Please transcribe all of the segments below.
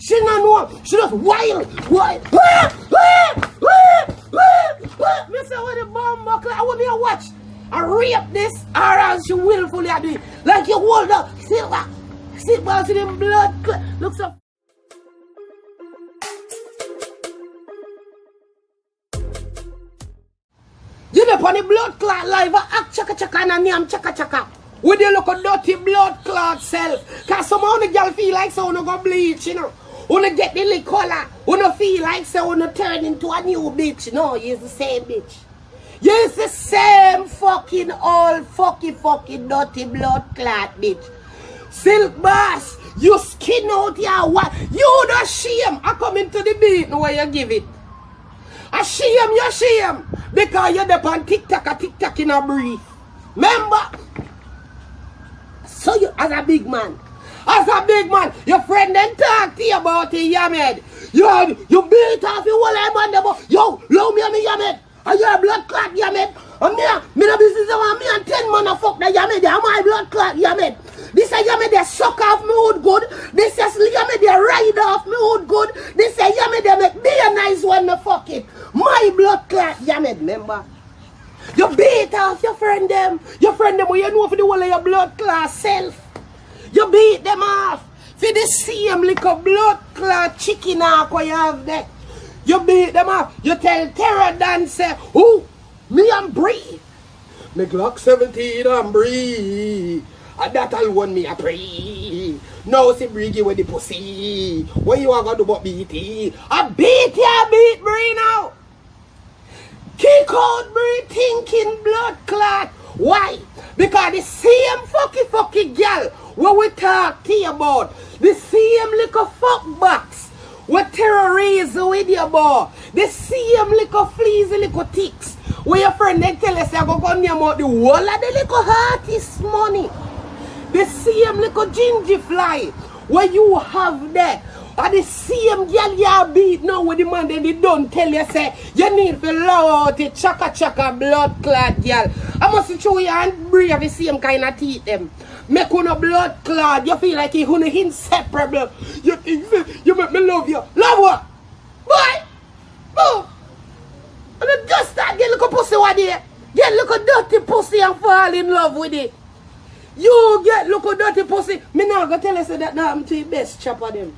She not know. She just wild. Me say what the bomb buckle. I want me to watch. I rape this or else she willfully do it. Like you hold up. Sit back. Sit back to them blood. Look so. You know, on the blood clot live, act chaka chaka and name chaka chaka. With you look a dirty blood clot self. Cause somehow the girl feel like so wanna go bleach, you know. Wanna get the lick color. Wanna feel like so wanna turn into a new bitch. No, you're the same bitch. You're the same fucking old fucking dirty blood clot bitch. Silk boss, you skin out your what? You the shame. I come into the beat no way you give it. I shame, you shame. Because you're the on TikTok in a Brii. Remember? So you, as a big man, your friend then talk to you about it, Yamed. You beat off your whole man, yo, love me and me, Yamed. And you're a blood clot, Yamed. And me no business about me and 10 man a fuck the Yamed. They are my blood clot, Yamed. This is Yamed, they suck off me wood good. This is Yamed, they ride off me wood good. This is Yamed, they make me a nice one, me fuck it. My blood clot, Yamed, remember? You beat off your friend them. Your friend them, you know for the whole of your blood clot self. You beat them off. For the same little blood clot chicken arc what you have there. You beat them off. You tell Terror Dan say, who? Me and Brii. Me Glock 17 and Brii. And that alone me a pray. Now see Brii give with the pussy. What you are going to do about BT? I beat Brii now. Kick out Brii thinking blood clot. Why? Because the same fucking girl what we talk to you about, the same little fuck box what terrorize with you about, the same little fleas, little ticks where your friend then tell us I go on your mouth the whole of the little artist money, the same little ginger fly where you have there. And the same girl you beat now with the man, then they don't tell you, say, you need to allow out the chaka blood clot girl. I must show you and Brii have the same kind of teeth them. Make you no blood clot, you feel like you're inseparable. You think you make me love you. Love what? Boy! Oh! And just that get little pussy one day. Get little dirty pussy and fall in love with it. You get little dirty pussy. Me now go tell you say that I'm to the best chopper them.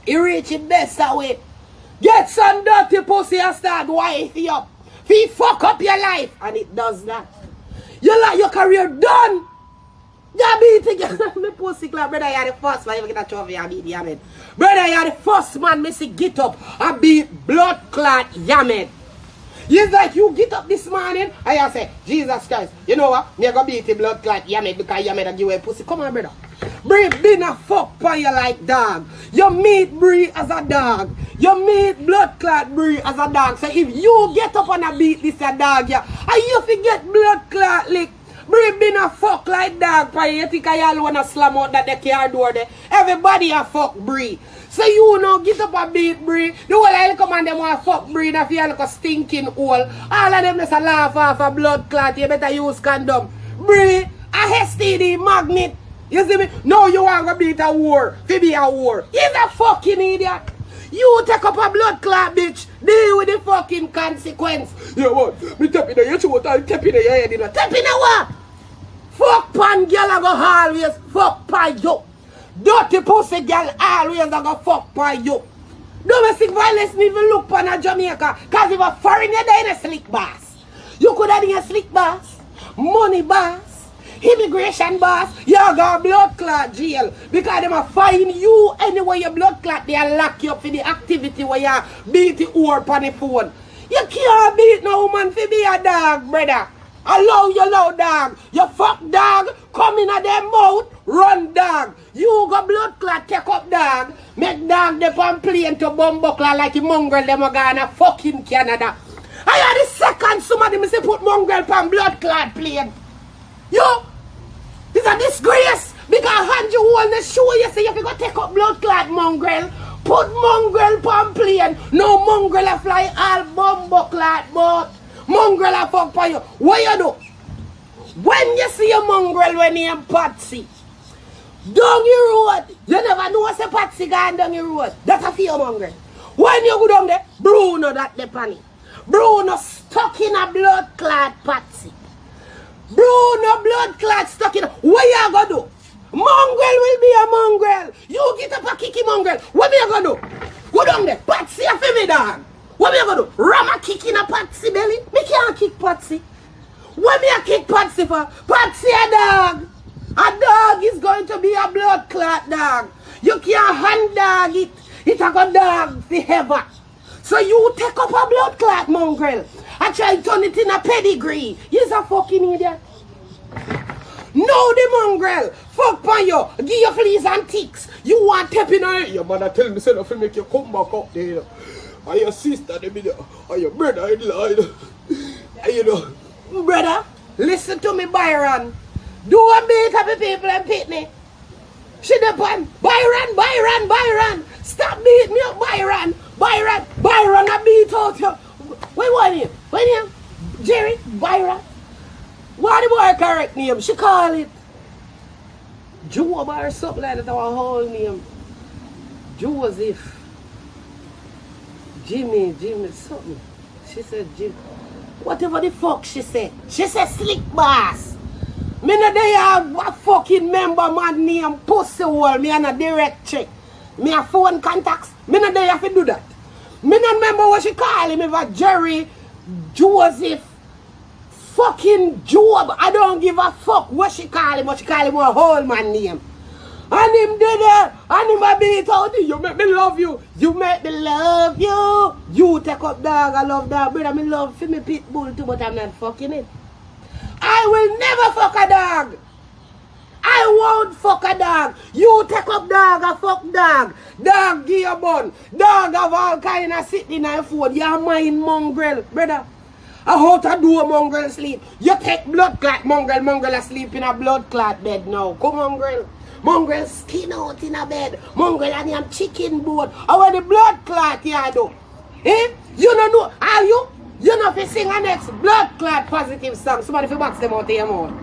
You reach it best that way. Get some dirty pussy and start wifey up. He fuck up your life. And it does that. You like your career done. You beat it. Me pussy club, brother, you're the first man. You get a trophy, I beat Yamed. Brother, you're the first man. Me see get up. I beat blood clot Yamed. It's like you get up this morning and you say, Jesus Christ, you know what? Me gonna beat the blood clot Yamed because Yamed give you a pussy. Come on, brother. Brii been a fuck by you like dog. You meet Brii as a dog. You meet blood clot Brii as a dog. So if you get up and a beat this a dog, yeah, and you forget blood clot lick, Brii been a fuck like dog by you. Think I all wanna slam out that the car door there. Everybody a fuck Brii. So you know get up and beat Brii. The whole I come and them want fuck Brii and feel like a stinking hole. All of them just a laugh off a blood clot. You better use condom. Brii, a STD magnet. You see me? No, you want to beat a war. To be a war. He's a fucking idiot. You take up a blood clot, bitch. Deal with the fucking consequence. You know what? Me tap in your throat and tap in your head. Tap in what? Fuck pan girl I go always fuck pan you. Dirty pussy girl always I go fuck pan you. Domestic violence need to look pan a Jamaica. Cause if a foreign you there in a slick boss. You could have been a slick boss. Money boss. Immigration boss, you got blood clot jail because they might find you anywhere your blood clot, they lock you up for the activity where you beat the whore on the phone. You can't beat no woman for be a dog, brother. Allow your low dog. You fuck dog, come in at their mouth, run dog. You got blood clot, take up dog, make dog the on plane to bumbuckler like a mongrel them are gonna fucking Canada. I had the second somebody me say put mongrel on blood clot plane. Yo! It's a disgrace because hand you hold the show you say you can go take up blood clot mongrel. Put mongrel on plane. No mongrel a fly all bumbo clot but mongrel a fuck for you. What you do? When you see a mongrel when you in Patsy, Down your road. You never know what's a Patsy gone down your road. That's a fear mongrel. When you go down there, Bruno that the panic. Bruno stuck in a blood clot Patsy. Bruno blood clot stuck in. What you gonna do? Mongrel will be a mongrel. You get up a kicky mongrel. What me you gonna do? Go down there. Patsy a for me dog. What me you gonna do? Ram a kick in a Patsy belly? Me can't kick Patsy. What me a kick Patsy for? Patsy a dog. A dog is going to be a blood clot dog. You can't hand dog it. It's a good dog forever. So you take up a blood clot mongrel. I try to turn it in a pedigree. You're a fucking idiot. No, the mongrel. Fuck on you. Give you fleas and ticks. You want tapping on it. Your mother tell me say to make you come back up there. Or your sister, or your brother, you know. Brother, listen to me, Byron. Don't beat up the people and pit me. She depend. Byron. Stop beating me up, Byron. Byron, I beat out you. What name? What name? Jerry? Byron? What the boy correct name? She call it Job or something like that, our whole name. Joseph. Jimmy, something. She said Jim. Whatever the fuck she said. She said slick boss. Me no dey have a fucking member man name pussy wall. Me and a direct check. Me a phone contacts. Me no dey have to do that. Me no remember what she call him. If Jerry, Joseph, fucking Job. I don't give a fuck what she call him. But she call him a whole man name. And him did it. And him a beat out. You make me love you. You make me love you. You take up dog. I love dog. Brother, me love for me pit bull too. But I'm not fucking it. I will never fuck a dog. I won't fuck a dog. You take up dog, I fuck dog. Dog give you bun. Dog have all kind of sitting in your food. You're mind mongrel, brother. How to do a mongrel sleep? You take blood clot mongrel asleep in a blood clot bed now. Come mongrel. Mongrel skin out in a bed. Mongrel and him chicken board. How the blood clot you do? Eh? You don't know. Are you? You know if you sing a next blood clot positive song, somebody if you box them out of your mouth.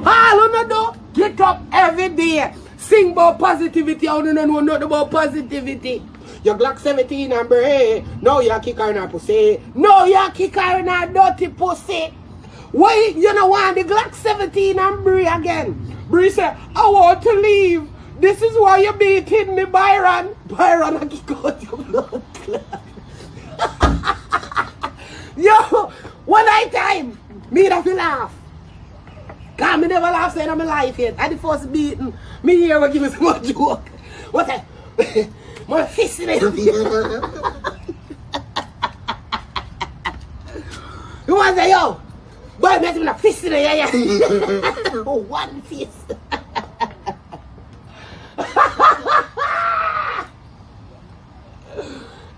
All you know do, get up every day, sing about positivity, you don't know nothing about positivity. You Glock 17 and Brii, no you kick her in her pussy, no you kick her in her dirty pussy. Why you don't want the Glock 17 and Brii again? Brii said, I want to leave. This is why you're beating me, Byron. Byron, I kick out your blood clot. Yo, one night time, me have to laugh. Cause me never laugh in my life yet. At the first beating, me here will give me some more joke. What's that? My fist in it. You want to say, yo, boy, me have a fist in it, yeah. One fist.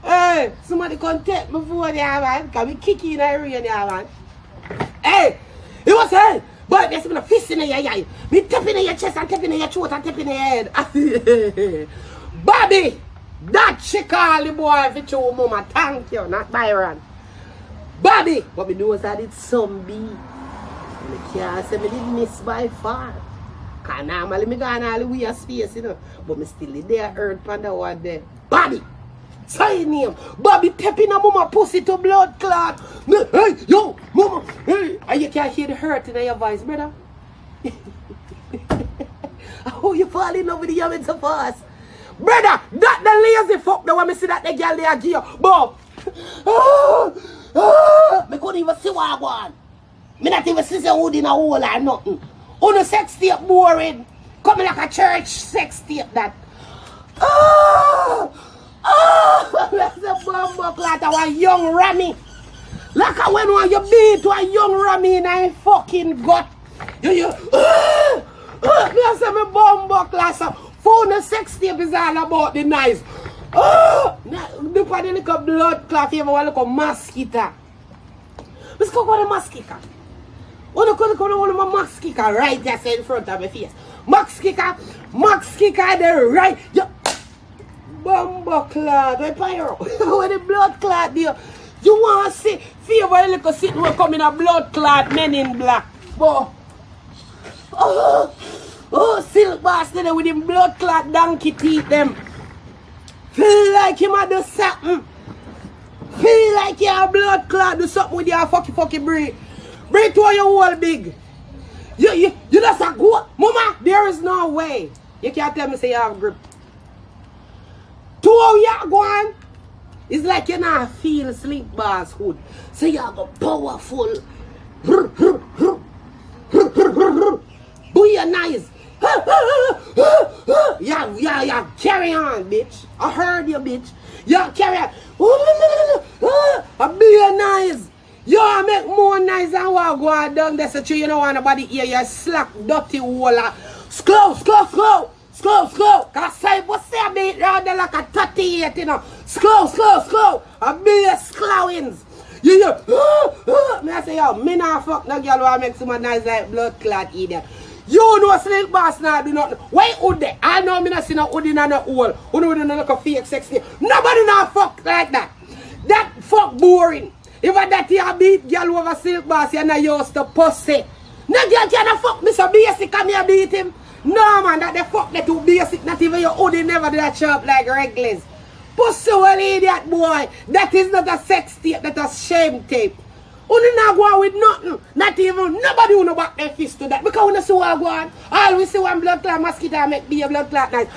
Hey, somebody come take me for there, man. Can we kick in the rain there, man? Hey, he was saying, boy, there's a fist in your eye. Me tapping in your chest and tapping in your throat and tapping in your head. Bobby, that she call the boy for your mama. Thank you, not Byron. Bobby, what me do is that it's some B. And I can't say me didn't miss by far. Because normally me gone all the way a space, you know. But me still there, earth panda one there. Bobby. Say name. Bobby tapping a mama pussy to blood clot. Hey, yo, mama. Hey. And you can't hear the hurt in your voice, brother. Oh, you fall in love with the young so fast. Brother, that the lazy fuck the one me see that the girl there give you. Bob. Me couldn't even see what I want. Me not even see the wood in a hole or nothing. On a sex tape boring. Coming like a church sex tape that. That's a bumbo clot of a young Rami. Like a when you beat to a young Rami in a fucking gut. You me say me bumbo clot. Phone sex tape is all about the nice. The part of the blood clot you ever want to look a mosquito. Let's go with the mosquito. One could come on my mosquito right there in front of my face. Mosquito the right. Bumbo clot, the pyro. When the blood clot there, you want to see fever a little sitting will come in a blood clot men in black. Boy. Oh, silk bastard with him blood clot donkey teeth them. Feel like him a do something. Feel like you have blood clot do something with your fucking Brii. Brii to your whole big. You just a go. Mama, there is no way. You can't tell me say you have grip. To how you go on, it's like you not feel sleep bars hood. So you have a powerful. Boy, nice. Yeah, carry on, bitch. I heard you, bitch. Yeah, carry on. I be nice. You make more nice than what go on down there. So you don't want nobody hear you slack, dirty wall. Slow. Cause I what's that beat round there like a 38, you know. Slow. I be slowings. Yeah. Me I say, yo, me not fuck no girl who make some nice like blood clot either. You know Slick Boss now do nothing. Why would they? I know me not see no hood in no hole. Who know no look a fake sexy. Nobody not fuck like that. That fuck boring. If I that you beat girl over Silk Boss, you're not used to pussy. No girl can't fuck me so basic and me beat him. No man, that the fuck they too basic. Not even your hoodie never do that sharp like regulars. Pussy well idiot boy. That is not a sex tape, that's a shame tape. Only not go on with nothing. Not even nobody who know back their fist to that. Because when you see what go on, always see one blood clot mosquito make be a blood clot nice.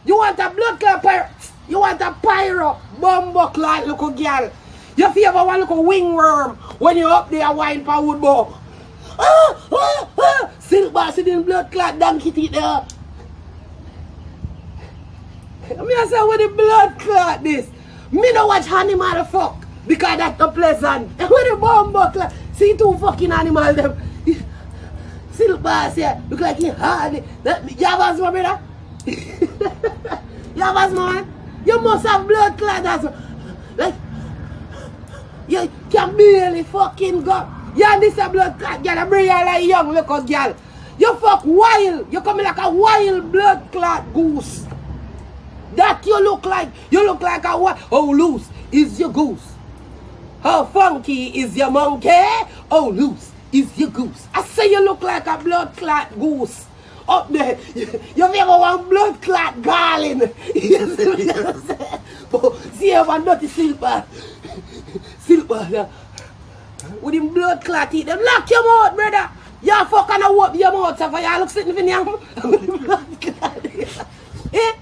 You want a blood clot pyro? You want a pyro bumbo clot little girl. You feel one little wingworm when you up there wine for wood bow. Silk Boss in blood clot donkey teeth there. I say with the blood clot this. Me no watch animal the fuck. Because that's not pleasant. With the bomb buckler. See two fucking animals them. Silk Boss here. Look like he hardly. You have asthma, brother? You have asthma, man? You must have blood clot as well. Like, you can barely fucking go. You and this a blood clot girl. I bring you like young little girl. You fuck wild. You come like a wild blood clot goose. That you look like a what? Oh, loose is your goose. How funky is your monkey? Oh, loose is your goose. I say you look like a blood clot goose. Up there, you never want blood clot garland. You see what I'm saying? See how one dirty silver. With him blood clot teeth, them lock your mouth, brother. You fucking open your mouth, so you look sitting in your blood clot. Eh?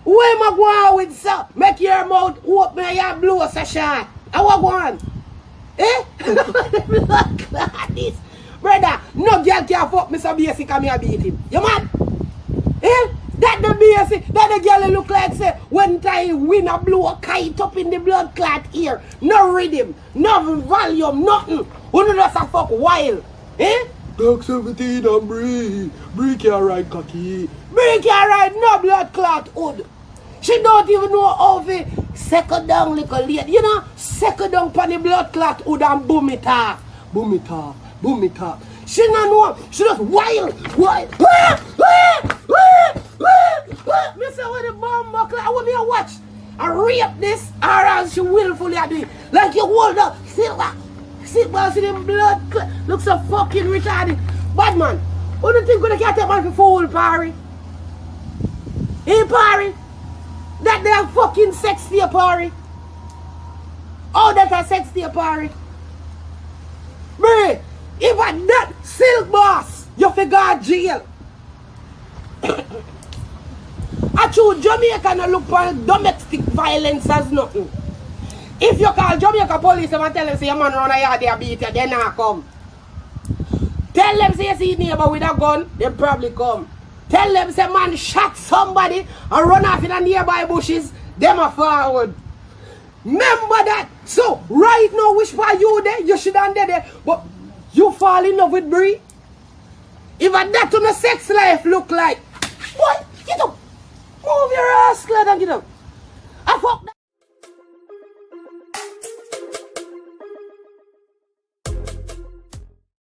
Where am I going with so? Make your mouth open and you blow so shot. I want one. Eh? Blood clot this. Brother, no girl can fuck me so basic and me a beat him. You mad? Eh? That the basic, that the girl look like say, when time win a blow a kite up in the blood clot ear. No rhythm, no volume, nothing. Who know just a fuck wild? Eh? Dark 17 and Brii. Brii can't ride cocky. Brii can't ride no blood clot hood. She don't even know how to second down little lady. You know, second down on the blood clot hood and boom it off. Boom it off. Boom it off. She don't know. She just wild. Me say with the bomb buckler, I want me to watch. I rape this or else she willfully do it. Like you hold up. Silk Boss in them blood clot. Look so fucking retarded. Bad man, what do you think gonna get that man for fool, Parry? Hey, Parry? That they are fucking sexy, Parry. Oh, that's a sexy, Parry. Brii, if I that Silk Boss, you figure jail. I choose Jamaica and look for domestic violence as nothing. If you call Jamaica police and tell them say your man run a yard, they beat you, they not come. Tell them say you see neighbor with a gun, they probably come. Tell them say man shot somebody and run off in the nearby bushes, them are forward. Remember that. So right now, which part you there, you should have there. But you fall in love with Brii. If that on a sex life look like, what? Get up. Move your ass, lad, and get up.